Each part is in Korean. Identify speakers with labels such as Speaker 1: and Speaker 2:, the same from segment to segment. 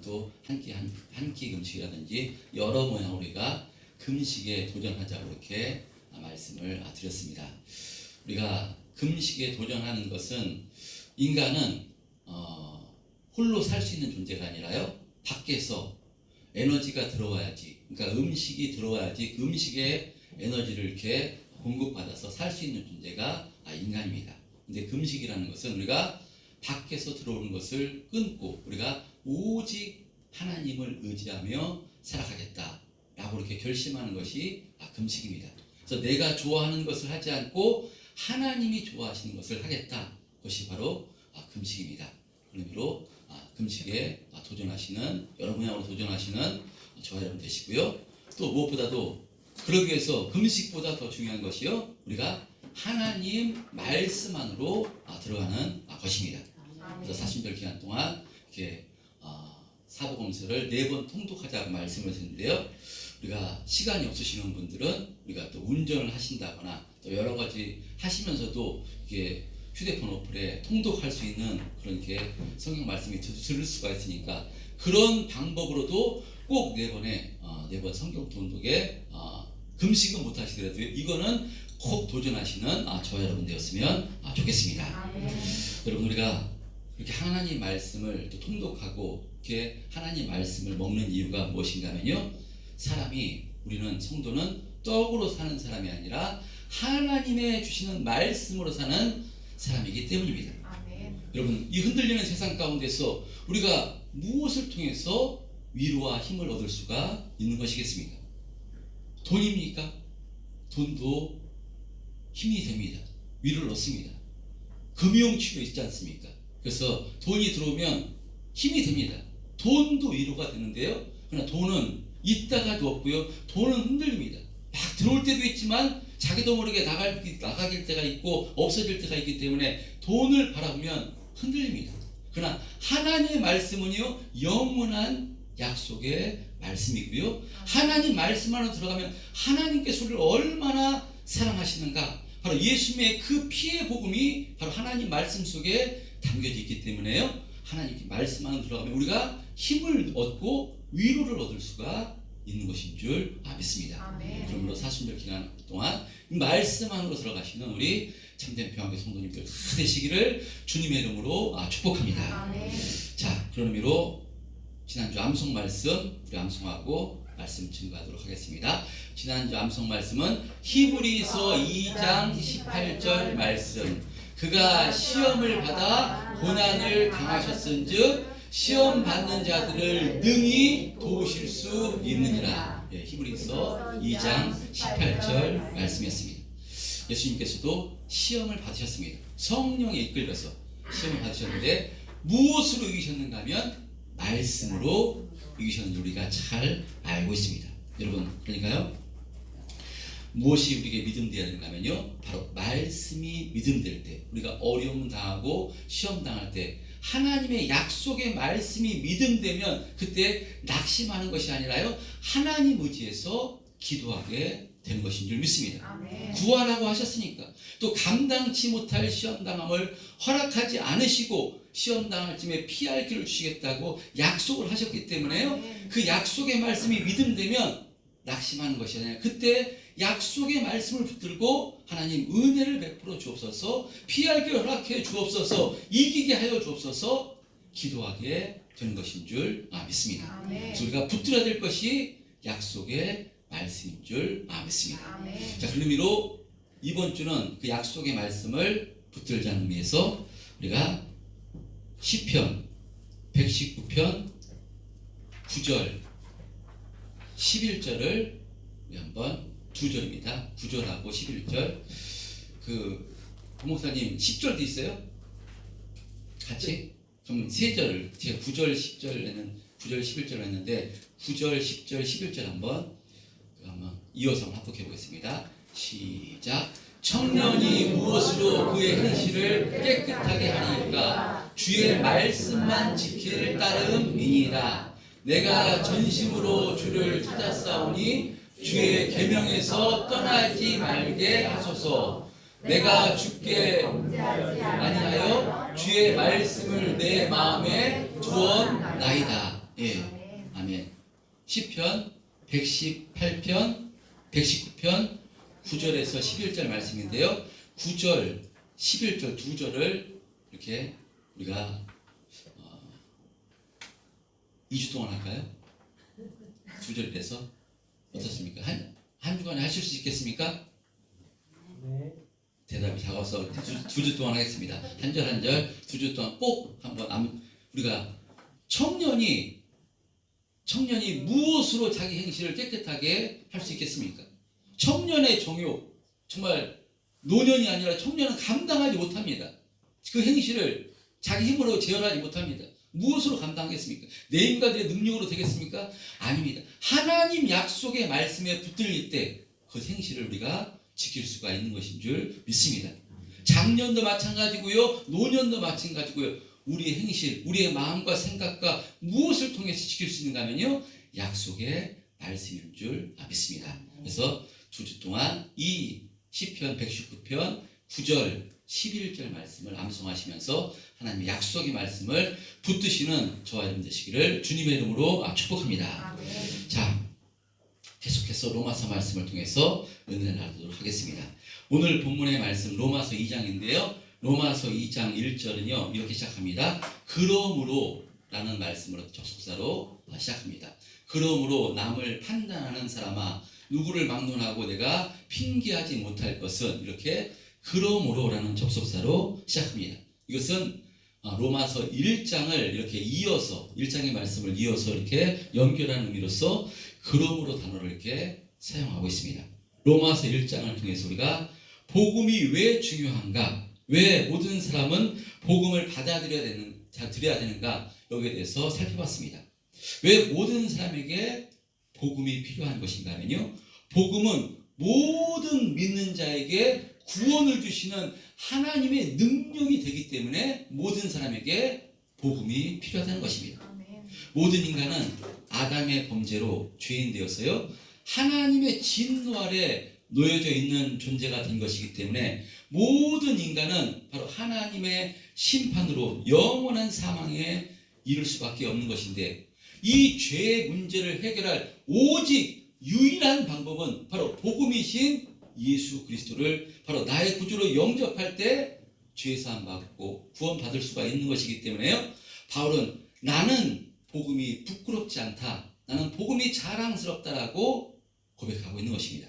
Speaker 1: 또 한 끼 금식이라든지 여러 모양 우리가 금식에 도전하자고 이렇게 말씀을 드렸습니다. 우리가 금식에 도전하는 것은 인간은 홀로 살 수 있는 존재가 아니라요, 밖에서 에너지가 들어와야지, 그러니까 음식이 들어와야지 그 음식에 에너지를 이렇게 공급받아서 살 수 있는 존재가 인간입니다. 근데 금식이라는 것은 우리가 밖에서 들어오는 것을 끊고 우리가 오직 하나님을 의지하며 살아가겠다라고 이렇게 결심하는 것이 금식입니다. 그래서 내가 좋아하는 것을 하지 않고 하나님이 좋아하시는 것을 하겠다. 그것이 바로 금식입니다. 그런 의미로 금식에 도전하시는, 여러 분야로 도전하시는 저와 여러분 되시고요. 또 무엇보다도 그러기 위해서 금식보다 더 중요한 것이요, 우리가 하나님 말씀 안으로 들어가는 것입니다. 그래서 사순절 기간 동안 이렇게 사복음서를 4번 통독하자고 말씀을 드렸는데요. 우리가 시간이 없으시는 분들은 우리가 또 운전을 하신다거나 또 여러 가지 하시면서도 이게 휴대폰 어플에 통독할 수 있는 그런 게 성경 말씀이 들을 수가 있으니까 그런 방법으로도 꼭 4번 성경 통독에 금식은 못 하시더라도 이거는 꼭 도전하시는 저와 여러분 되었으면 좋겠습니다. 여러분, 우리가 이렇게 하나님 말씀을 또 통독하고 이렇게 하나님 말씀을 먹는 이유가 무엇인가 하면요, 우리는 성도는 떡으로 사는 사람이 아니라 하나님의 주시는 말씀으로 사는 사람이기 때문입니다. 여러분, 이 흔들리는 세상 가운데서 우리가 무엇을 통해서 위로와 힘을 얻을 수가 있는 것이겠습니까? 돈입니까? 돈도 힘이 됩니다. 위로를 얻습니다. 금융치료 있지 않습니까? 그래서 돈이 들어오면 힘이 됩니다. 돈도 위로가 되는데요, 그러나 돈은 있다가도 없고요, 돈은 흔들립니다. 막 들어올 때도 있지만 자기도 모르게 나가길 때가 있고 없어질 때가 있기 때문에 돈을 바라보면 흔들립니다. 그러나 하나님의 말씀은요, 영원한 약속의 말씀이고요, 하나님 말씀 안으로 들어가면 하나님께서 우리를 얼마나 사랑하시는가, 바로 예수님의 그 피의 복음이 바로 하나님 말씀 속에 담겨져 있기 때문에요, 하나님 말씀 안으로 들어가면 우리가 힘을 얻고 위로를 얻을 수가 있는 것인 줄 믿습니다. 그러므로 사순절 기간 동안 말씀 안으로 들어가시는 우리 참된 평화교회 성도님들 다 되시기를 주님의 이름으로 축복합니다. 자, 그런 의미로 지난주 암송 말씀 우리 암송하고 말씀 증거하도록 하겠습니다. 지난주 암송 말씀은 히브리서 2장 18절 말씀. 그가 시험을 받아 고난을 당하셨은즉 시험 받는 자들을 능히 도우실 수 있느니라. 히브리서 2장 18절 말씀이었습니다. 예수님께서도 시험을 받으셨습니다. 성령에 이끌려서 시험을 받으셨는데 무엇으로 이기셨는가 하면 말씀으로 이기셨는지 우리가 잘 알고 있습니다. 여러분, 그러니까요, 무엇이 우리에게 믿음되어야 되는가 하면요, 바로 말씀이 믿음될 때, 우리가 어려움 당하고 시험 당할 때 하나님의 약속의 말씀이 믿음되면 그때 낙심하는 것이 아니라요, 하나님 의지해서 기도하게 되는 것인 줄 믿습니다. 구하라고 하셨으니까, 또 감당치 못할 시험당함을 허락하지 않으시고 시험당할 쯤에 피할 길을 주시겠다고 약속을 하셨기 때문에요, 그 약속의 말씀이 믿음되면 낙심하는 것이 아니라 그때 약속의 말씀을 붙들고 하나님 은혜를 베풀어 주옵소서, 피할 길을 허락해 주옵소서, 이기게 하여 주옵소서 기도하게 되는 것인 줄 믿습니다. 그래서 우리가 붙들어야 될 것이 약속의 말씀인 줄 믿습니다. 자, 그런 의미로 이번 주는 그 약속의 말씀을 붙들자는 의미에서 우리가 시편 119편 9절 11절을 우리 한번, 2절입니다. 9절하고 11절. 부목사님 10절도 있어요? 같이? 그럼 3절, 제가 9절 11절 했는데 9절 10절 11절 한번 이어서 합독해 보겠습니다. 시작. 청년이 무엇으로 그의 행실을 깨끗하게 하리까? 주의 말씀만 지킬 따름이니이다. 내가 전심으로 주를 찾았사오니 주의 계명에서 떠나지 말게 하소서. 내가 주께 아니하여 주의 말씀을 내 마음에 두었나이다. 예, 아멘. 시편 118편, 119편 9절에서 11절 말씀인데요. 9절, 11절 두 절을 이렇게 우리가 2주 동안 할까요? 두 절에 대해서 어떻습니까? 한 주간에 하실 수 있겠습니까?
Speaker 2: 네.
Speaker 1: 대답이 작아서 두 주 동안 하겠습니다. 한 절 한 절 두 주 동안 꼭 한번 우리가 청년이 무엇으로 자기 행실을 깨끗하게 할 수 있겠습니까? 청년의 정욕, 정말 노년이 아니라 청년은 감당하지 못합니다. 그 행실을 자기 힘으로 제어하지 못합니다. 무엇으로 감당하겠습니까? 내 힘과 내 능력으로 되겠습니까? 아닙니다. 하나님 약속의 말씀에 붙들릴 때 그 행실을 우리가 지킬 수가 있는 것인 줄 믿습니다. 장년도 마찬가지고요, 노년도 마찬가지고요. 우리의 행실, 우리의 마음과 생각과 무엇을 통해서 지킬 수 있는가 하면요, 약속의 말씀인 줄 믿습니다. 그래서 두 주 동안 이 시편 119편 9절 11절 말씀을 암송하시면서 하나님의 약속의 말씀을 붙드시는 저와 여러분 되시기를 주님의 이름으로 축복합니다. 자, 계속해서 로마서 말씀을 통해서 은혜를 나누도록 하겠습니다. 오늘 본문의 말씀 로마서 2장인데요. 로마서 2장 1절은요 이렇게 시작합니다. 그러므로 라는 말씀으로 접속사로 시작합니다. 그러므로 남을 판단하는 사람아 누구를 막론하고 내가 핑계하지 못할 것은, 이렇게 그러므로 라는 접속사로 시작합니다. 이것은 로마서 1장을 이렇게 이어서 1장의 말씀을 이어서 이렇게 연결하는 의미로서 그러므로 단어를 이렇게 사용하고 있습니다. 로마서 1장을 통해서 우리가 복음이 왜 중요한가, 왜 모든 사람은 복음을 드려야 되는가, 여기에 대해서 살펴봤습니다. 왜 모든 사람에게 복음이 필요한 것인가 하면요, 복음은 모든 믿는 자에게 구원을 주시는 하나님의 능력이 되기 때문에 모든 사람에게 복음이 필요하다는 것입니다. 모든 인간은 아담의 범죄로 죄인 되었어요. 하나님의 진노 아래 놓여져 있는 존재가 된 것이기 때문에 모든 인간은 바로 하나님의 심판으로 영원한 사망에 이를 수밖에 없는 것인데, 이 죄의 문제를 해결할 오직 유일한 방법은 바로 복음이신 예수 그리스도를 바로 나의 구주로 영접할 때 죄사함 받고 구원받을 수가 있는 것이기 때문에요, 바울은 나는 복음이 부끄럽지 않다, 나는 복음이 자랑스럽다라고 고백하고 있는 것입니다.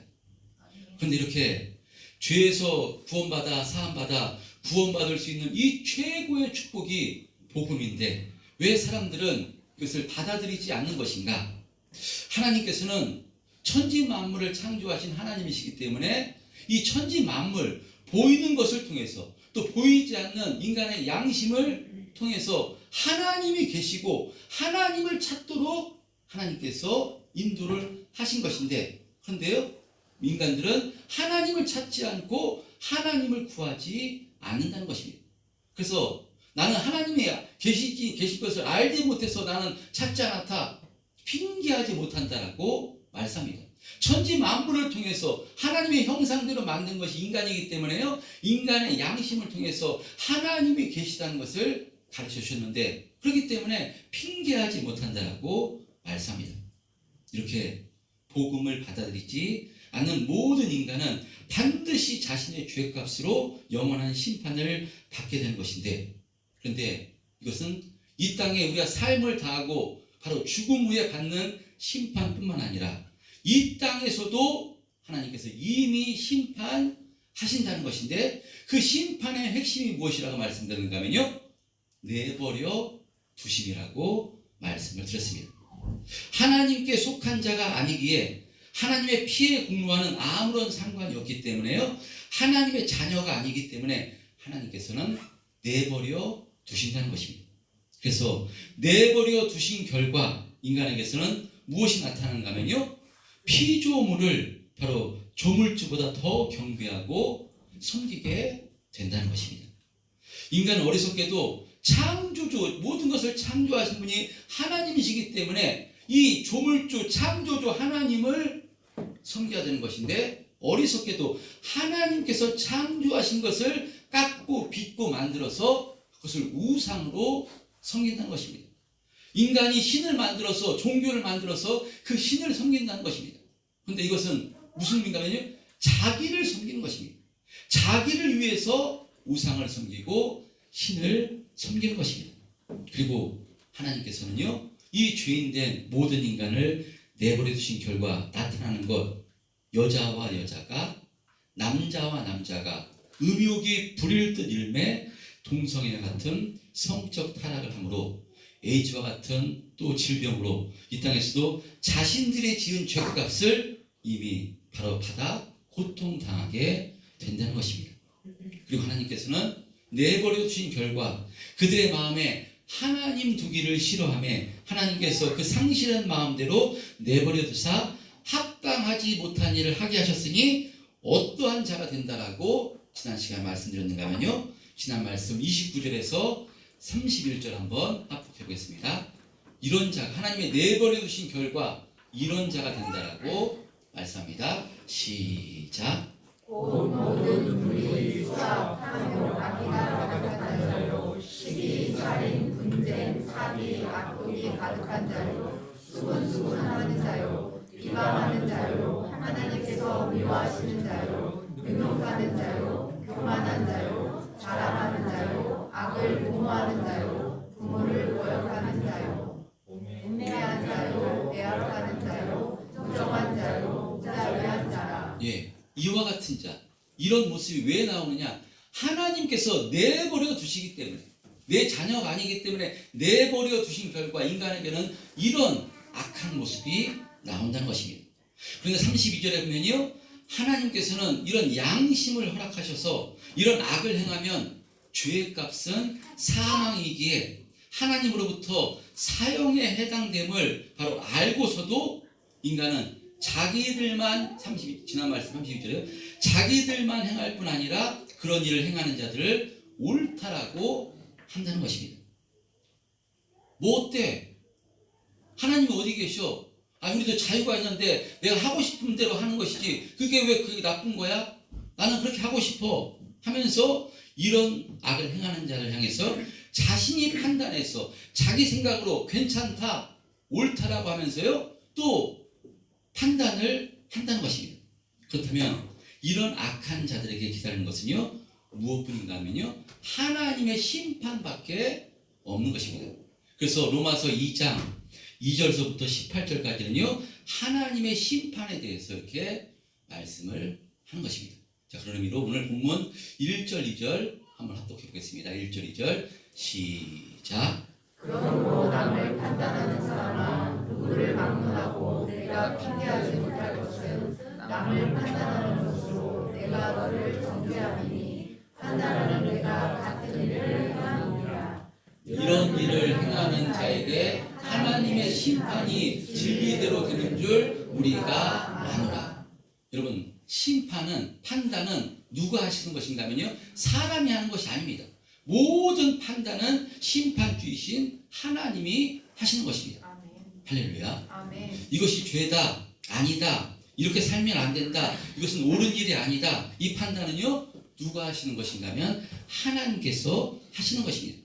Speaker 1: 그런데 이렇게 죄에서 구원받아 사함받아 구원받을 수 있는 이 최고의 축복이 복음인데 왜 사람들은 이것을 받아들이지 않는 것인가? 하나님께서는 천지 만물을 창조하신 하나님이시기 때문에 이 천지 만물, 보이는 것을 통해서 또 보이지 않는 인간의 양심을 통해서 하나님이 계시고 하나님을 찾도록 하나님께서 인도를 하신 것인데, 그런데요, 인간들은 하나님을 찾지 않고 하나님을 구하지 않는다는 것입니다. 그래서 나는 하나님이 계실 것을 알지 못해서 나는 찾지 않았다, 핑계하지 못한다라고 말씀합니다. 천지 만물을 통해서 하나님의 형상대로 만든 것이 인간이기 때문에요, 인간의 양심을 통해서 하나님이 계시다는 것을 가르쳐 주셨는데, 그렇기 때문에 핑계하지 못한다라고 말씀합니다. 이렇게 복음을 받아들이지 않는 모든 인간은 반드시 자신의 죄값으로 영원한 심판을 받게 되는 것인데, 그런데 이것은 이 땅에 우리가 삶을 다하고 바로 죽음 후에 받는 심판뿐만 아니라 이 땅에서도 하나님께서 이미 심판하신다는 것인데, 그 심판의 핵심이 무엇이라고 말씀드렸는가 하면요, 내버려 두심이라고 말씀을 드렸습니다. 하나님께 속한 자가 아니기에 하나님의 피해 공로와는 아무런 상관이 없기 때문에요, 하나님의 자녀가 아니기 때문에 하나님께서는 내버려 두신다는 것입니다. 그래서 내버려 두신 결과 인간에게서는 무엇이 나타나는가 하면요, 피조물을 바로 조물주보다 더 경배하고 섬기게 된다는 것입니다. 인간은 어리석게도 창조주, 모든 것을 창조하신 분이 하나님이시기 때문에 이 조물주, 창조주 하나님을 섬겨야 되는 것인데, 어리석게도 하나님께서 창조하신 것을 깎고 빚고 만들어서 그것을 우상으로 섬긴다는 것입니다. 인간이 신을 만들어서 종교를 만들어서 그 신을 섬긴다는 것입니다. 그런데 이것은 무슨 의미인가면요, 자기를 섬기는 것입니다. 자기를 위해서 우상을 섬기고 신을 섬기는 것입니다. 그리고 하나님께서는요, 이 죄인된 모든 인간을 내버려 두신 결과 나타나는 것, 여자와 여자가, 남자와 남자가 음욕이 부릴 듯 일매 동성애와 같은 성적 타락을 함으로 에이즈와 같은 또 질병으로 이 땅에서도 자신들이 지은 죄값을 이미 바로 받아 고통당하게 된다는 것입니다. 그리고 하나님께서는 내버려 두신 결과 그들의 마음에 하나님 두기를 싫어하며 하나님께서 그 상실한 마음대로 내버려 두사 합당하지 못한 일을 하게 하셨으니 어떠한 자가 된다라고 지난 시간에 말씀드렸는가 하면요, 지난 말씀 29절에서 31절 한번 합독해 보겠습니다. 이런 자, 하나님의 내버려 두신 결과 이런 자가 된다라고 말씀합니다. 시작.
Speaker 2: 곧 모든 불의, 수학, 탐욕, 악이나 가득한 자요, 시기, 살인, 분쟁, 사기, 악독이 가득한 자요, 수군수군하는 자요, 비방하는 자요, 하나님께서 미워하시는 자요, 능욕하는 자요, 교만한 자요, 자랑하는 자요, 악을 도모하는 자요, 부모를 모욕하는 자요, 음매한 자요, 애악하는 자요, 부정한 자요, 무자비한 자라.
Speaker 1: 예, 이와 같은 자, 이런 모습이 왜 나오느냐? 하나님께서 내버려 두시기 때문에, 내 자녀가 아니기 때문에 내버려 두신 결과 인간에게는 이런 악한 모습이 나온다는 것입니다. 그런데 32절에 보면요, 하나님께서는 이런 양심을 허락하셔서 이런 악을 행하면 죄의 값은 사망이기에 하나님으로부터 사형에 해당됨을 바로 알고서도 인간은 자기들만, 지난 말씀 32절에요, 자기들만 행할 뿐 아니라 그런 일을 행하는 자들을 옳다라고 한다는 것입니다. 뭐 어때? 하나님이 어디 계셔? 우리도 자유가 있는데 내가 하고 싶은 대로 하는 것이지 그게 왜 그게 나쁜 거야? 나는 그렇게 하고 싶어 하면서 이런 악을 행하는 자를 향해서 자신이 판단해서 자기 생각으로 괜찮다, 옳다라고 하면서요 또 판단을 한다는 것입니다. 그렇다면 이런 악한 자들에게 기다리는 것은요 무엇뿐인가 하면요 하나님의 심판밖에 없는 것입니다. 그래서 로마서 2장 2절서부터 18절까지는요 하나님의 심판에 대해서 이렇게 말씀을 하는 것입니다. 자, 그런 의미로 오늘 본문 1절 2절 한번 합독해 보겠습니다. 1절 2절 시작.
Speaker 2: 그러므로 남을 판단하는 사람아, 누구를 막론하고 내가 핑계하지 못할 것은 남을 판단하는 것으로 내가 너를 정죄하리니 판단하는 내가 같은 일을 행하느니라.
Speaker 1: 이런 일을 행하는 자에게 하나님의 심판이 진리대로 되는 줄 우리가 아노라. 여러분, 심판은, 판단은 누가 하시는 것인가 하면요 사람이 하는 것이 아닙니다. 모든 판단은 심판주이신 하나님이 하시는 것입니다.
Speaker 2: 아멘.
Speaker 1: 할렐루야.
Speaker 2: 아멘.
Speaker 1: 이것이 죄다, 아니다, 이렇게 살면 안 된다, 이것은 옳은 일이 아니다, 이 판단은요 누가 하시는 것인가 하면 하나님께서 하시는 것입니다.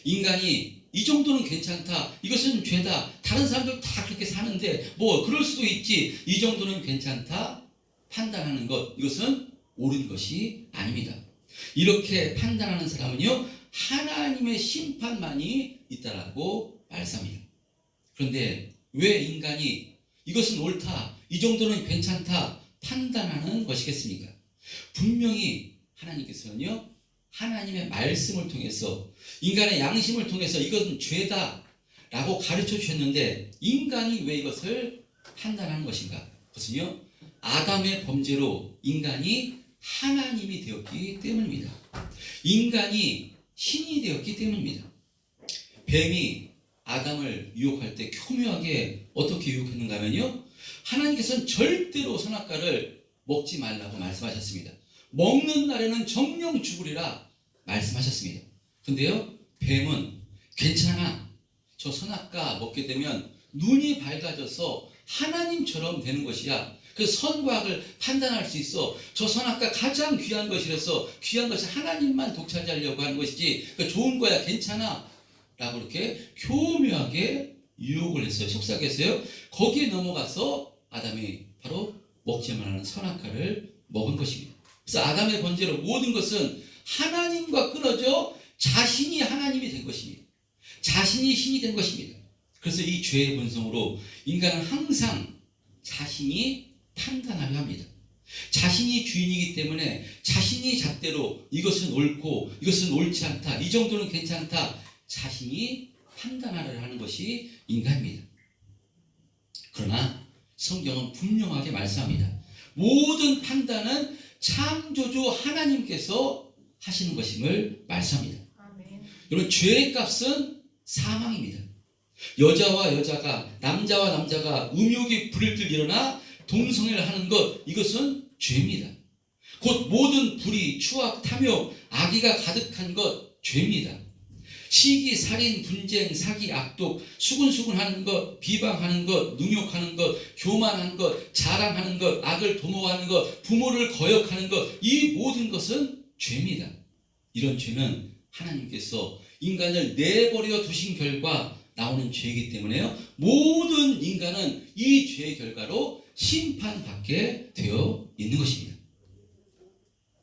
Speaker 1: 인간이 이 정도는 괜찮다, 이것은 죄다, 다른 사람들 다 그렇게 사는데 뭐 그럴 수도 있지, 이 정도는 괜찮다 판단하는 것, 이것은 옳은 것이 아닙니다. 이렇게 판단하는 사람은요 하나님의 심판만이 있다라고 말씀합니다. 그런데 왜 인간이 이것은 옳다, 이 정도는 괜찮다 판단하는 것이겠습니까? 분명히 하나님께서는요 하나님의 말씀을 통해서 인간의 양심을 통해서 이것은 죄다 라고 가르쳐 주셨는데 인간이 왜 이것을 판단하는 것인가? 그것은요 아담의 범죄로 인간이 하나님이 되었기 때문입니다. 인간이 신이 되었기 때문입니다. 뱀이 아담을 유혹할 때 교묘하게 어떻게 유혹했는가 하면요 하나님께서는 절대로 선악과를 먹지 말라고 말씀하셨습니다. 먹는 날에는 정령 죽으리라 말씀하셨습니다. 근데요 뱀은 괜찮아, 저 선악과 먹게 되면 눈이 밝아져서 하나님처럼 되는 것이야, 그 선과 악을 판단할 수 있어, 저 선악과 가장 귀한 것이라서 귀한 것이 하나님만 독차지하려고 하는 것이지 그 좋은 거야, 괜찮아, 라고 이렇게 교묘하게 유혹을 했어요. 속삭였어요. 거기에 넘어가서 아담이 바로 먹지만 하는 선악과를 먹은 것입니다. 그래서 아담의 번제로 모든 것은 하나님과 끊어져 자신이 하나님이 된 것입니다. 자신이 신이 된 것입니다. 그래서 이 죄의 본성으로 인간은 항상 자신이 판단하려 합니다. 자신이 주인이기 때문에 자신이 잣대로 이것은 옳고 이것은 옳지 않다, 이 정도는 괜찮다, 자신이 판단하려 하는 것이 인간입니다. 그러나 성경은 분명하게 말씀합니다. 모든 판단은 창조주 하나님께서 하시는 것임을 말씀합니다. 여러분, 죄의 값은 사망입니다. 여자와 여자가, 남자와 남자가 음욕이 불일들 일어나 동성애를 하는 것, 이것은 죄입니다. 곧 모든 불의, 추악, 탐욕, 악의가 가득한 것, 죄입니다. 시기, 살인, 분쟁, 사기, 악독, 수군수군하는 것, 비방하는 것, 능욕하는 것, 교만하는 것, 자랑하는 것, 악을 도모하는 것, 부모를 거역하는 것, 이 모든 것은 죄입니다. 이런 죄는 하나님께서 인간을 내버려 두신 결과 나오는 죄이기 때문에요, 모든 인간은 이 죄의 결과로 심판받게 되어 있는 것입니다.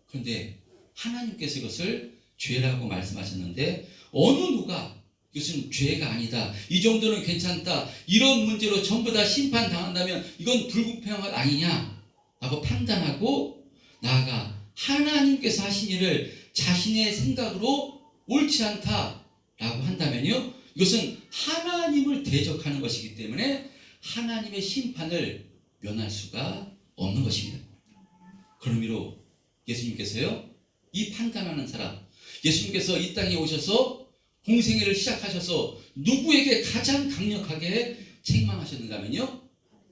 Speaker 1: 그런데 하나님께서 이것을 죄라고 말씀하셨는데 어느 누가 이것은 죄가 아니다, 이 정도는 괜찮다, 이런 문제로 전부 다 심판당한다면 이건 불공평한 것 아니냐 라고 판단하고 나아가 하나님께서 하신 일을 자신의 생각으로 옳지 않다 라고 한다면요, 이것은 하나님을 대적하는 것이기 때문에 하나님의 심판을 면할 수가 없는 것입니다. 그런 의미로 예수님께서요, 이 판단하는 사람, 예수님께서 이 땅에 오셔서 공생애를 시작하셔서 누구에게 가장 강력하게 책망하셨는가 하면요,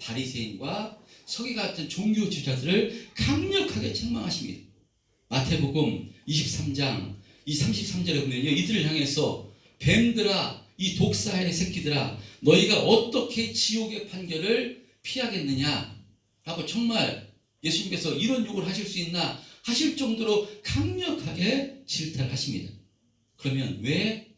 Speaker 1: 바리새인과 서기관 같은 종교 지도자들을 강력하게 책망하십니다. 마태복음 23장 이 33절에 보면요, 이들을 향해서 뱀들아, 이 독사의 새끼들아, 너희가 어떻게 지옥의 판결을 피하겠느냐 라고 정말 예수님께서 이런 욕을 하실 수 있나 하실 정도로 강력하게 질타를 하십니다. 그러면 왜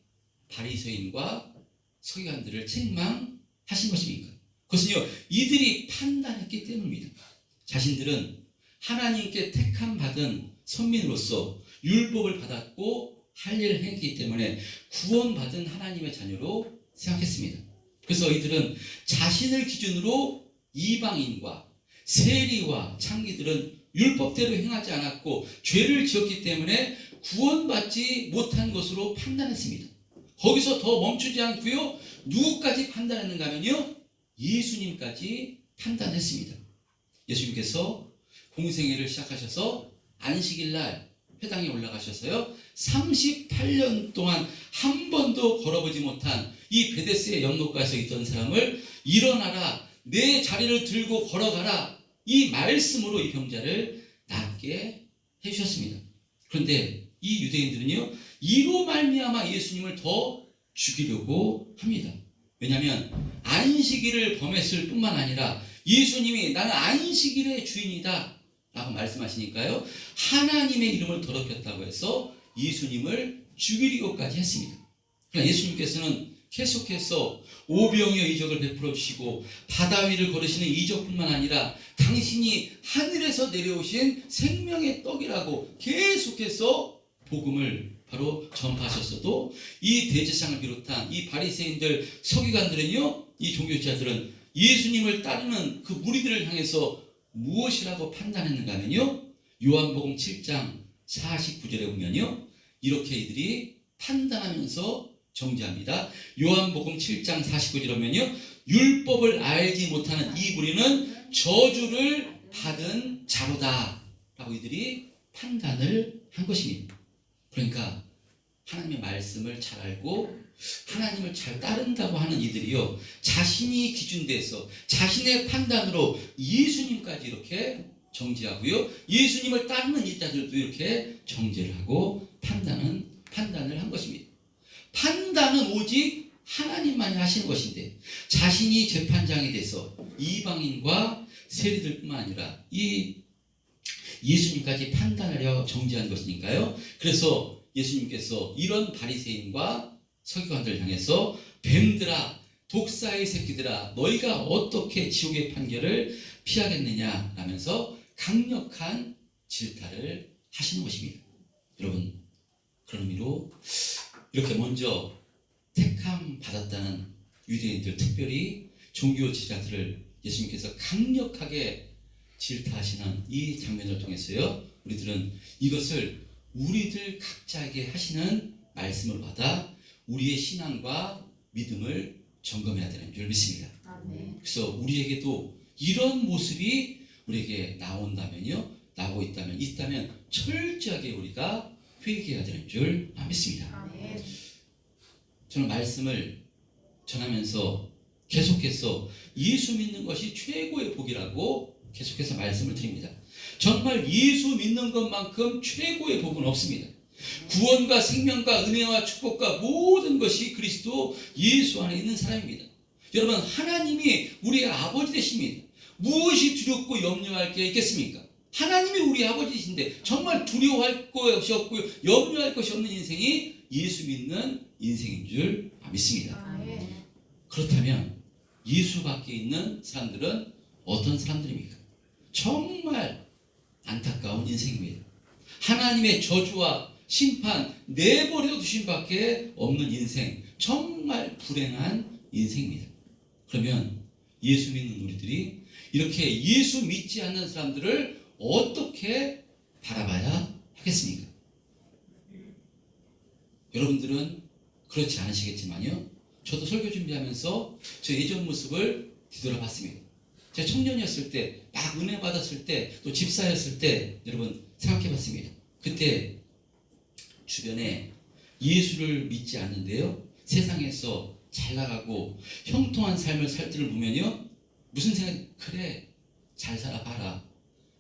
Speaker 1: 바리새인과 서기관들을 책망하신 것입니까? 그것은요, 이들이 판단했기 때문입니다. 자신들은 하나님께 택함 받은 선민으로서 율법을 받았고 할 일을 했기 때문에 구원받은 하나님의 자녀로 생각했습니다. 그래서 이들은 자신을 기준으로 이방인과 세리와 창기들은 율법대로 행하지 않았고 죄를 지었기 때문에 구원받지 못한 것으로 판단했습니다. 거기서 더 멈추지 않고요, 누구까지 판단했는가 하면요, 예수님까지 판단했습니다. 예수님께서 공생애를 시작하셔서 안식일날 회당에 올라가셔서요, 38년 동안 한 번도 걸어보지 못한 이 베데스의 연못가에서 있던 사람을 일어나라, 내 자리를 들고 걸어가라, 이 말씀으로 이 병자를 낫게 해주셨습니다. 그런데 이 유대인들은요, 이로 말미암아 예수님을 더 죽이려고 합니다. 왜냐하면 안식일을 범했을 뿐만 아니라 예수님이 나는 안식일의 주인이다 라고 말씀하시니까요, 하나님의 이름을 더럽혔다고 해서 예수님을 죽이려고까지 했습니다. 그러나 예수님께서는 계속해서 오병이어 이적을 베풀어 주시고 바다 위를 걸으시는 이적뿐만 아니라 당신이 하늘에서 내려오신 생명의 떡이라고 계속해서 복음을 바로 전파하셨어도 이 대제사장을 비롯한 이 바리새인들, 서기관들은요, 이 종교지자들은 예수님을 따르는 그 무리들을 향해서 무엇이라고 판단했는가 하면요, 요한복음 7장 49절에 보면요, 이렇게 이들이 판단하면서 정죄합니다. 요한복음 7장 49절에 보면요, 율법을 알지 못하는 이 무리는 저주를 받은 자로다 라고 이들이 판단을 한 것입니다. 그러니까 하나님의 말씀을 잘 알고 하나님을 잘 따른다고 하는 이들이요, 자신이 기준돼서 자신의 판단으로 예수님까지 이렇게 정죄하고요, 예수님을 따르는 이자들도 이렇게 정죄를 하고 판단을 한 것입니다. 판단은 오직 하나님만이 하시는 것인데 자신이 재판장이 돼서 이방인과 세리들뿐만 아니라 이 예수님까지 판단하려 정죄한 것이니까요. 그래서 예수님께서 이런 바리새인과 서기관들 향해서 뱀들아, 독사의 새끼들아, 너희가 어떻게 지옥의 판결을 피하겠느냐 라면서 강력한 질타를 하시는 것입니다. 여러분, 그런 의미로 이렇게 먼저 택함 받았다는 유대인들, 특별히 종교 지도자들을 예수님께서 강력하게 질타하시는 이 장면을 통해서요, 우리들은 이것을 우리들 각자에게 하시는 말씀을 받아 우리의 신앙과 믿음을 점검해야 되는 줄 믿습니다.
Speaker 2: 아멘.
Speaker 1: 그래서 우리에게도 이런 모습이 우리에게 나오고 있다면 철저하게 우리가 회개해야 되는 줄 믿습니다.
Speaker 2: 아멘.
Speaker 1: 저는 말씀을 전하면서 계속해서 예수 믿는 것이 최고의 복이라고 계속해서 말씀을 드립니다. 정말 예수 믿는 것만큼 최고의 복은 없습니다. 구원과 생명과 은혜와 축복과 모든 것이 그리스도 예수 안에 있는 사람입니다. 여러분, 하나님이 우리의 아버지 되십니다. 무엇이 두렵고 염려할 게 있겠습니까? 하나님이 우리 아버지이신데 정말 두려워할 것이 없고요, 염려할 것이 없는 인생이 예수 믿는 인생인 줄 믿습니다.
Speaker 2: 아멘.
Speaker 1: 그렇다면 예수 밖에 있는 사람들은 어떤 사람들입니까? 정말 안타까운 인생입니다. 하나님의 저주와 심판, 내버려 두신 밖에 없는 인생, 정말 불행한 인생입니다. 그러면 예수 믿는 우리들이 이렇게 예수 믿지 않는 사람들을 어떻게 바라봐야 하겠습니까? 여러분들은 그렇지 않으시겠지만요, 저도 설교 준비하면서 저 예전 모습을 뒤돌아봤습니다. 제가 청년이었을 때, 막 은혜 받았을 때, 또 집사였을 때 여러분 생각해봤습니다. 그때 주변에 예수를 믿지 않는데요, 세상에서 잘 나가고 형통한 삶을 살 때를 보면요, 무슨 생각이, 그래 잘 살아봐라,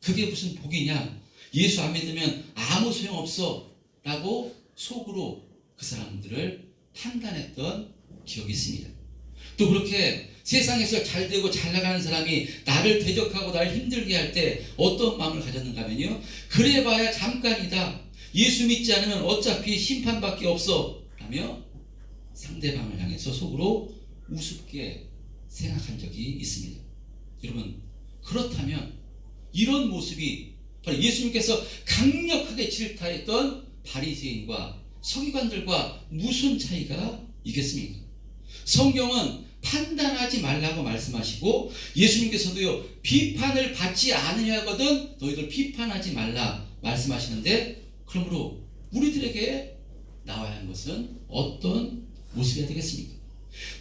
Speaker 1: 그게 무슨 복이냐, 예수 안 믿으면 아무 소용없어 라고 속으로 그 사람들을 판단했던 기억이 있습니다. 또 그렇게 세상에서 잘 되고 잘 나가는 사람이 나를 대적하고 나를 힘들게 할 때 어떤 마음을 가졌는가 하면요, 그래봐야 잠깐이다, 예수 믿지 않으면 어차피 심판밖에 없어 라며 상대방을 향해서 속으로 우습게 생각한 적이 있습니다. 여러분, 그렇다면 이런 모습이 바로 예수님께서 강력하게 질타했던 바리새인과 서기관들과 무슨 차이가 있겠습니까? 성경은 판단하지 말라고 말씀하시고 예수님께서도요, 비판을 받지 않으려거든 너희들 비판하지 말라 말씀하시는데, 그러므로 우리들에게 나와야 하는 것은 어떤 모습이 되겠습니까?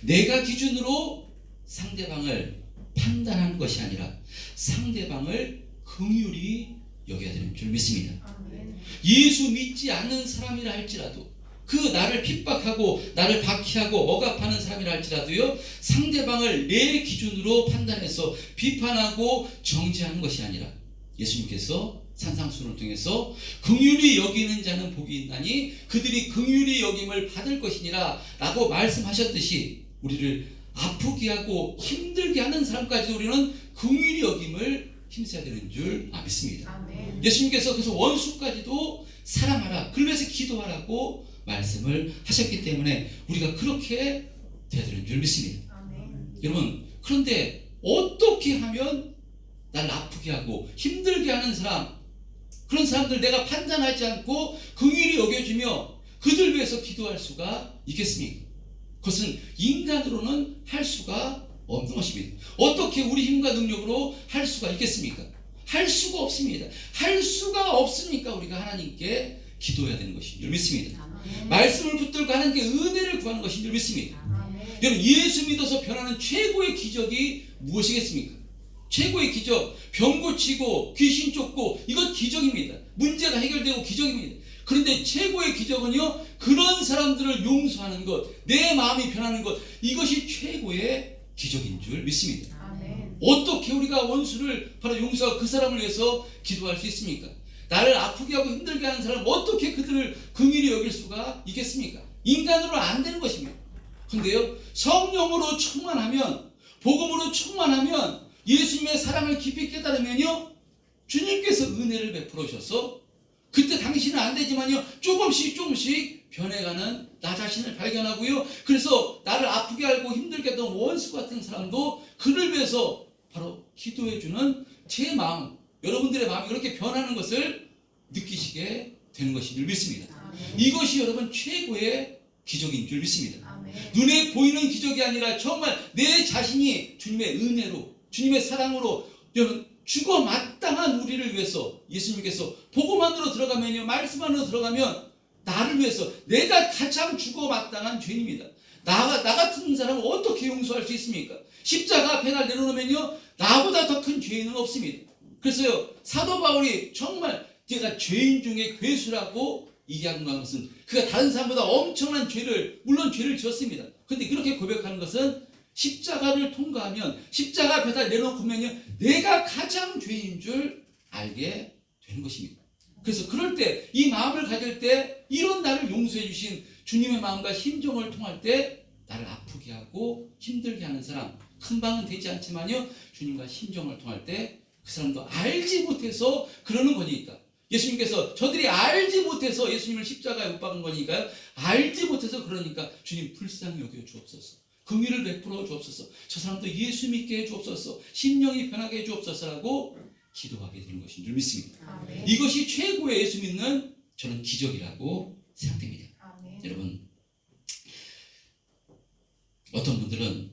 Speaker 1: 내가 기준으로 상대방을 판단하는 것이 아니라 상대방을 긍휼히 여겨야 되는 줄 믿습니다.
Speaker 2: 아멘.
Speaker 1: 예수 믿지 않는 사람이라 할지라도, 그 나를 핍박하고 나를 박해하고 억압하는 사람이라 할지라도요, 상대방을 내 기준으로 판단해서 비판하고 정죄하는 것이 아니라 예수님께서 산상수훈을 통해서 긍휼히 여기는 자는 복이 있나니 그들이 긍휼히 여김을 받을 것이니라 라고 말씀하셨듯이, 우리를 아프게 하고 힘들게 하는 사람까지 우리는 긍휼히 여김을 힘써야 되는 줄 믿습니다.
Speaker 2: 아멘.
Speaker 1: 예수님께서 그래서 원수까지도 사랑하라, 그래서 기도하라고 말씀을 하셨기 때문에 우리가 그렇게 돼야 되는 줄 믿습니다.
Speaker 2: 아멘.
Speaker 1: 여러분, 그런데 어떻게 하면 날 아프게 하고 힘들게 하는 사람, 그런 사람들 내가 판단하지 않고 긍휼히 여겨주며 그들 위해서 기도할 수가 있겠습니까? 그것은 인간으로는 할 수가 없는 것입니다. 어떻게 우리 힘과 능력으로 할 수가 있겠습니까? 할 수가 없습니다. 할 수가 없으니까 우리가 하나님께 기도해야 되는 것인 줄 믿습니다.
Speaker 2: 아멘.
Speaker 1: 말씀을 붙들고 하나님께 은혜를 구하는 것인 줄 믿습니다.
Speaker 2: 아멘.
Speaker 1: 여러분, 예수 믿어서 변하는 최고의 기적이 무엇이겠습니까? 최고의 기적, 병 고치고 귀신 쫓고, 이건 기적입니다. 문제가 해결되고 기적입니다. 그런데 최고의 기적은요, 그런 사람들을 용서하는 것, 내 마음이 변하는 것, 이것이 최고의 기적인 줄 믿습니다.
Speaker 2: 아멘.
Speaker 1: 어떻게 우리가 원수를 바로 용서하고 그 사람을 위해서 기도할 수 있습니까? 나를 아프게 하고 힘들게 하는 사람, 어떻게 그들을 긍휼히 여길 수가 있겠습니까? 인간으로 안 되는 것입니다. 그런데요, 성령으로 충만하면, 복음으로 충만하면, 예수님의 사랑을 깊이 깨달으면요, 주님께서 은혜를 베풀어 주셔서 그때 당신은 안 되지만요, 조금씩 변해가는 나 자신을 발견하고요. 그래서 나를 아프게 알고 힘들게 했던 원수 같은 사람도 그를 위해서 바로 기도해주는 제 마음, 여러분들의 마음이 그렇게 변하는 것을 느끼시게 되는 것인 줄 믿습니다. 이것이 여러분 최고의 기적인 줄 믿습니다. 눈에 보이는 기적이 아니라 정말 내 자신이 주님의 은혜로, 주님의 사랑으로 여러분 죽어 마땅한 우리를 위해서 예수님께서 복음 안으로 들어가면요, 말씀 안으로 들어가면 나를 위해서 내가 가장 죽어 마땅한 죄인입니다. 나 같은 사람을 어떻게 용서할 수 있습니까? 십자가 앞에 날 내려놓으면요, 나보다 더 큰 죄인은 없습니다. 그래서요, 사도 바울이 정말 제가 죄인 중에 괴수라고 얘기하는 것은 그가 다른 사람보다 엄청난 죄를, 물론 죄를 지었습니다. 그런데 그렇게 고백하는 것은 십자가를 통과하면, 십자가 앞에다 내놓고면요, 내가 가장 죄인 줄 알게 되는 것입니다. 그래서 그럴 때, 이 마음을 가질 때, 이런 나를 용서해 주신 주님의 마음과 심정을 통할 때 나를 아프게 하고 힘들게 하는 사람, 큰 방은 되지 않지만요, 주님과 심정을 통할 때 그 사람도 알지 못해서 그러는 거니까, 예수님께서 저들이 알지 못해서 예수님을 십자가에 못 박은 거니까요, 알지 못해서 그러니까 주님 불쌍히 여겨 주옵소서, 긍휼을 베풀어 주옵소서, 저 사람도 예수 믿게 해 주옵소서, 심령이 변하게 해 주옵소서라고 기도하게 되는 것인 줄 믿습니다.
Speaker 2: 아멘.
Speaker 1: 이것이 최고의 예수 믿는 저는 기적이라고 생각됩니다.
Speaker 2: 아멘.
Speaker 1: 여러분, 어떤 분들은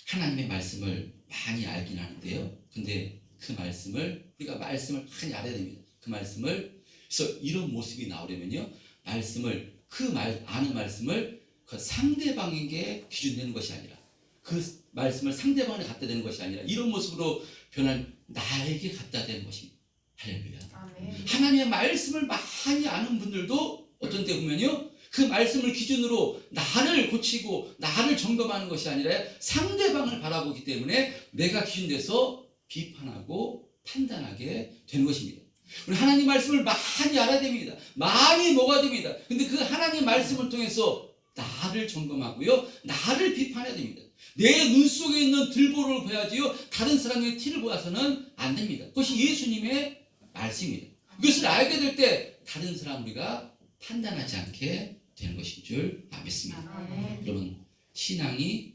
Speaker 1: 하나님의 말씀을 많이 알긴 하는데요, 근데 그 말씀을, 우리가 말씀을 많이 알아야 됩니다. 그 말씀을, 그래서 이런 모습이 나오려면요, 아는 말씀을 그 상대방에게 기준되는 것이 아니라, 그 말씀을 상대방에 갖다 대는 것이 아니라 이런 모습으로 변한 나에게 갖다 대는 것입니다. 할렐루야.
Speaker 2: 아멘.
Speaker 1: 하나님의 말씀을 많이 아는 분들도 어떤 때 보면요, 그 말씀을 기준으로 나를 고치고 나를 점검하는 것이 아니라 상대방을 바라보기 때문에 내가 기준돼서 비판하고 판단하게 되는 것입니다. 우리 하나님 말씀을 많이 알아야 됩니다. 많이 먹어야 됩니다. 근데 그 하나님 말씀을 통해서 나를 점검하고요, 나를 비판해야 됩니다. 내 눈 속에 있는 들보를 보야지요, 다른 사람의 티를 보아서는 안 됩니다. 그것이 예수님의 말씀입니다. 이것을 알게 될 때 다른 사람 우리가 판단하지 않게 되는 것인 줄 믿습니다.
Speaker 2: 아멘.
Speaker 1: 여러분, 신앙이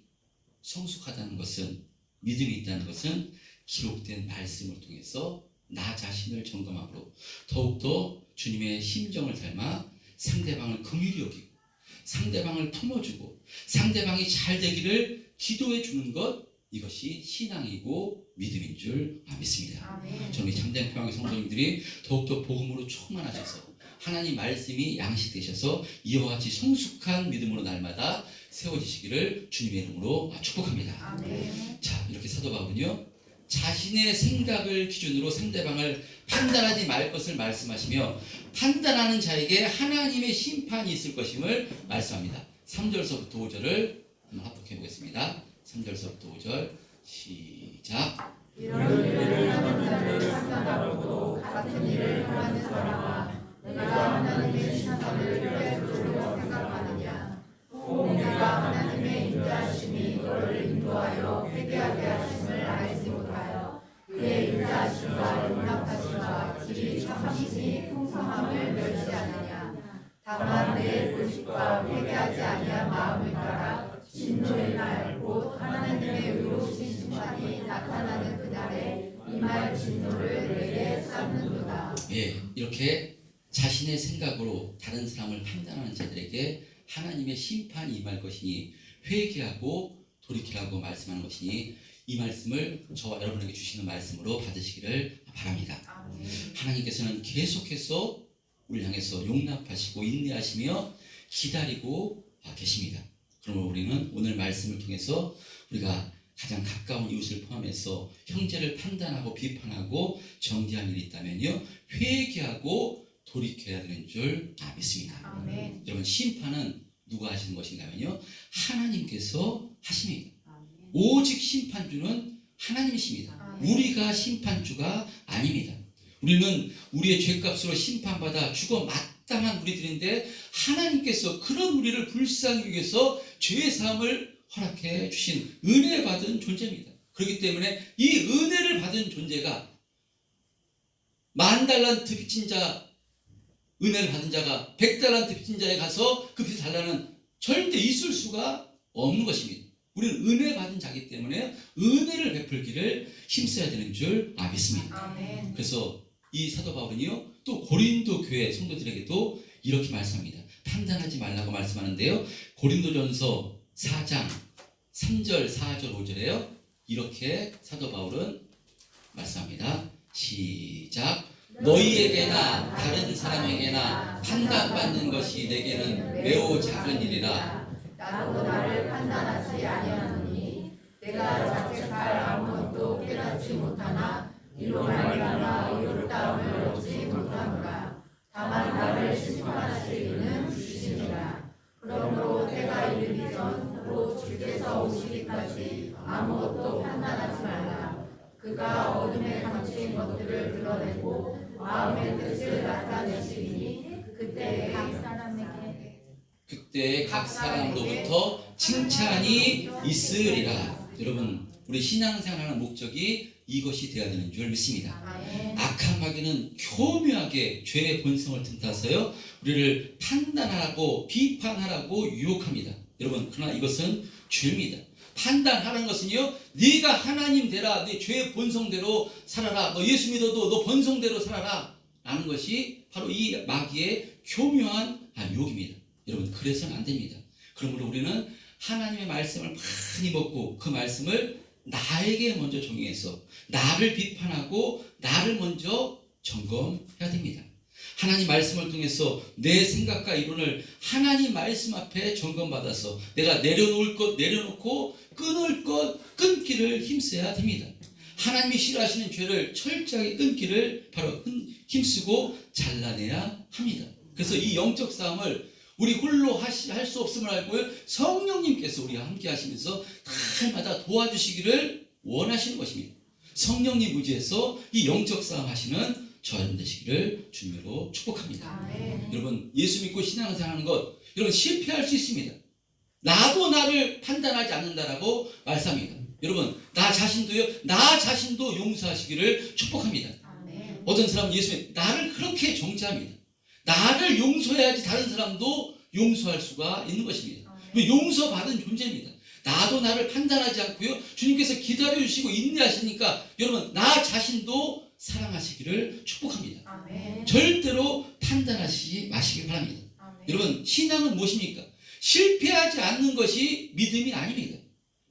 Speaker 1: 성숙하다는 것은, 믿음이 있다는 것은 기록된 말씀을 통해서 나 자신을 점검함으로 더욱더 주님의 심정을 닮아 상대방을 긍휼히 여기고 상대방을 품어주고 상대방이 잘 되기를 기도해 주는 것, 이것이 신앙이고 믿음인 줄 믿습니다.
Speaker 2: 아멘.
Speaker 1: 저는 이 참된 평화의 성도님들이 더욱더 복음으로 충만하셔서 하나님 말씀이 양식되셔서 이와 같이 성숙한 믿음으로 날마다 세워지시기를 주님의 이름으로 축복합니다.
Speaker 2: 아멘.
Speaker 1: 자, 이렇게 사도 바울은요, 자신의 생각을 기준으로 상대방을 판단하지 말 것을 말씀하시며 판단하는 자에게 하나님의 심판이 있을 것임을 말씀합니다. 3절서부터 5절을 한번 합독해 보겠습니다. 3절서부터 5절 시작.
Speaker 2: 이런 일을 하는 자를 판단하고도 같은 일을 하는 사람아, 내가 하나님의 심판을 피할 줄로 생각하느냐? 또 내가 하나님의 인자하심이 너를 인도하여 회개하게 하심을 알지 못하여 그의 인자하심과 용납하심과 질이 참으심이 풍성함을 멸시하느냐? 다만 내 의식과 회개하지 아니한 마음을 따라 진노의 날, 곧 하나님의 의로우신 심판이 나타나는 그날에 임할 진노를 내게 쌓는도다.
Speaker 1: 예, 이렇게 자신의 생각으로 다른 사람을 판단하는 자들에게 하나님의 심판이 임할 것이니 회개하고 돌이키라고 말씀하는 것이니, 이 말씀을 저와 여러분에게 주시는 말씀으로 받으시기를 바랍니다.
Speaker 2: 아멘.
Speaker 1: 하나님께서는 계속해서 우리를 향해서 용납하시고 인내하시며 기다리고 계십니다. 그러므로 우리는 오늘 말씀을 통해서 우리가 가장 가까운 이웃을 포함해서 형제를 판단하고 비판하고 정죄한 일이 있다면요, 회개하고 돌이켜야 되는 줄 믿습니다.
Speaker 2: 아멘.
Speaker 1: 여러분, 심판은 누가 하시는 것인가면요, 하나님께서 하십니다.
Speaker 2: 아멘.
Speaker 1: 오직 심판주는 하나님이십니다.
Speaker 2: 아멘.
Speaker 1: 우리가 심판주가 아닙니다. 우리는 우리의 죄값으로 심판받아 죽어 마땅한 우리들인데 하나님께서 그런 우리를 불쌍히 여기 위해서 죄의 사함을 허락해 주신 은혜 받은 존재입니다. 그렇기 때문에 이 은혜를 받은 존재가 10,000달란트 빚진 자 은혜를 받은 자가 100달란트 빚진 자에 가서 그 빚을 달라는 절대 있을 수가 없는 것입니다. 우리는 은혜 받은 자기 때문에 은혜를 베풀기를 힘써야 되는 줄 믿습니다.
Speaker 2: 아멘.
Speaker 1: 그래서 이 사도 바울은요, 또 고린도 교회 성도들에게도 이렇게 말씀합니다. 판단하지 말라고 말씀하는데요, 고린도전서 4장 3절, 4절, 5절에요, 이렇게 사도 바울은 말씀합니다. 시작. 너희에게나 다른 사람에게나 판단받는 것이 내게는 매우 작은 일이라.
Speaker 2: 나도 나를 판단하지 아니하노니 내가 자책할 아무것도 깨닫지 못하나 이로 말미암아 의롭다함을 얻지 못하노라. 다만 나를 심판하실 이는 주시니라. 그러므로 때가 이르기 전으로 주께서 오시기까지 아무것도 판단하지 말라. 그가 어둠에 감추인 것들을 드러내고 마음의 뜻을 나타내시리니 그때
Speaker 1: 각 사람으로부터 칭찬이 있으리라. 여러분, 우리 신앙생활하는 목적이 이것이 되어야 되는 줄 믿습니다. 악한 마귀는 교묘하게 죄의 본성을 틈타서요, 우리를 판단하라고 비판하라고 유혹합니다. 여러분, 그러나 이것은 죄입니다. 판단하는 것은요, 네가 하나님 되라, 네 죄의 본성대로 살아라, 너 예수 믿어도 너 본성대로 살아라 라는 것이 바로 이 마귀의 교묘한 유혹입니다. 여러분, 그래서는 안 됩니다. 그러므로 우리는 하나님의 말씀을 많이 먹고 그 말씀을 나에게 먼저 적용해서 나를 비판하고 나를 먼저 점검해야 됩니다. 하나님 말씀을 통해서 내 생각과 이론을 하나님 말씀 앞에 점검받아서 내가 내려놓을 것 내려놓고 끊을 것 끊기를 힘써야 됩니다. 하나님이 싫어하시는 죄를 철저하게 끊기를 바로 힘쓰고 잘라내야 합니다. 그래서 이 영적 싸움을 우리 홀로 할 수 없음을 알고요, 성령님께서 우리와 함께 하시면서 날마다 도와주시기를 원하시는 것입니다. 성령님 의지해서 이 영적 싸움 하시는 저여러분 되시기를 주님으로 축복합니다.
Speaker 2: 아멘.
Speaker 1: 여러분, 예수 믿고 신앙생활하는 것, 여러분 실패할 수 있습니다. 나도 나를 판단하지 않는다라고 말씀합니다. 여러분, 나 자신도 용서하시기를 축복합니다.
Speaker 2: 아멘.
Speaker 1: 어떤 사람은 예수님 나를 그렇게 정죄합니다. 나를 용서해야지 다른 사람도 용서할 수가 있는 것입니다. 용서받은 존재입니다. 나도 나를 판단하지 않고요, 주님께서 기다려주시고 인내하시니까 여러분, 나 자신도 사랑하시기를 축복합니다.
Speaker 2: 아멘.
Speaker 1: 절대로 판단하시지 마시기 바랍니다.
Speaker 2: 아멘.
Speaker 1: 여러분, 신앙은 무엇입니까? 실패하지 않는 것이 믿음이 아닙니다.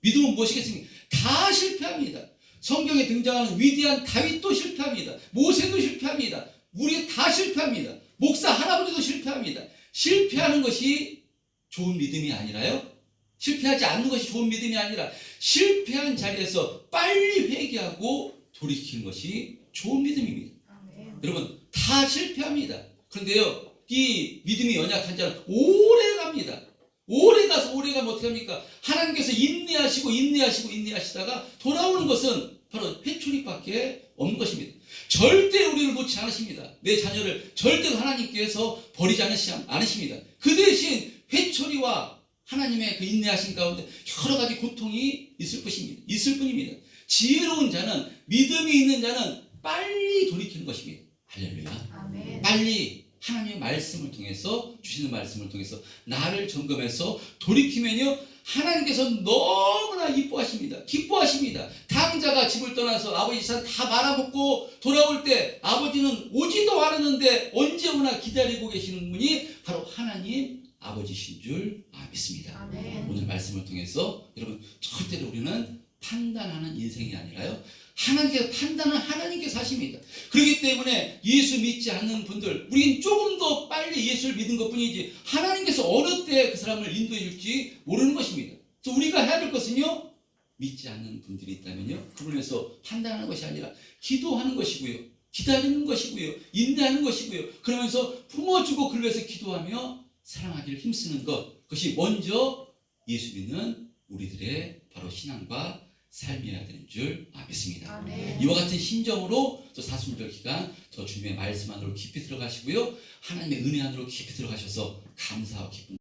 Speaker 1: 믿음은 무엇이겠습니까? 다 실패합니다. 성경에 등장하는 위대한 다윗도 실패합니다. 모세도 실패합니다. 우리 다 실패합니다. 목사 할아버지도 실패합니다. 실패하는 것이 좋은 믿음이 아니라요, 실패하지 않는 것이 좋은 믿음이 아니라 실패한 자리에서 빨리 회개하고 돌이키는 것이 좋은 믿음입니다.
Speaker 2: 아멘.
Speaker 1: 여러분, 다 실패합니다. 그런데요, 이 믿음이 연약한 자는 오래 갑니다. 오래 가서 어떻게 합니까? 하나님께서 인내하시다가 돌아오는 것은 바로 회초리밖에 없는 것입니다. 절대 우리를 놓지 않으십니다. 내 자녀를 절대로 하나님께서 버리지 않으십니다. 그 대신 회초리와 하나님의 그 인내하신 가운데 여러 가지 고통이 있을 뿐입니다. 지혜로운 자는, 믿음이 있는 자는 빨리 돌이키는 것입니다. 할렐루야.
Speaker 2: 아멘.
Speaker 1: 빨리 하나님의 말씀을 통해서, 주시는 말씀을 통해서 나를 점검해서 돌이키면요, 하나님께서 너무나 이뻐하십니다. 기뻐하십니다. 당자가 집을 떠나서 아버지 산 다 말아먹고 돌아올 때 아버지는 오지도 않았는데 언제 오나 기다리고 계시는 분이 바로 하나님 아버지신 줄 믿습니다.
Speaker 2: 아멘.
Speaker 1: 오늘 말씀을 통해서 여러분, 절대로 우리는 판단하는 인생이 아니라요, 하나님께서 판단은 하나님께서 하십니다. 그렇기 때문에 예수 믿지 않는 분들, 우리는 조금 더 빨리 예수를 믿은 것뿐이지 하나님께서 어느 때 그 사람을 인도해 줄지 모르는 것입니다. 그래서 우리가 해야 될 것은요, 믿지 않는 분들이 있다면요, 그분에서 판단하는 것이 아니라 기도하는 것이고요, 기다리는 것이고요, 인내하는 것이고요, 그러면서 품어주고 그를 위해서 기도하며 사랑하기를 힘쓰는 것, 그것이 먼저 예수 믿는 우리들의 바로 신앙과 삶이어야 되는 줄 믿습니다.
Speaker 2: 아멘.
Speaker 1: 이와 같은 심정으로 또 사순절 기간 저 주님의 말씀 안으로 깊이 들어가시고요, 하나님의 은혜 안으로 깊이 들어가셔서 감사하고 기쁨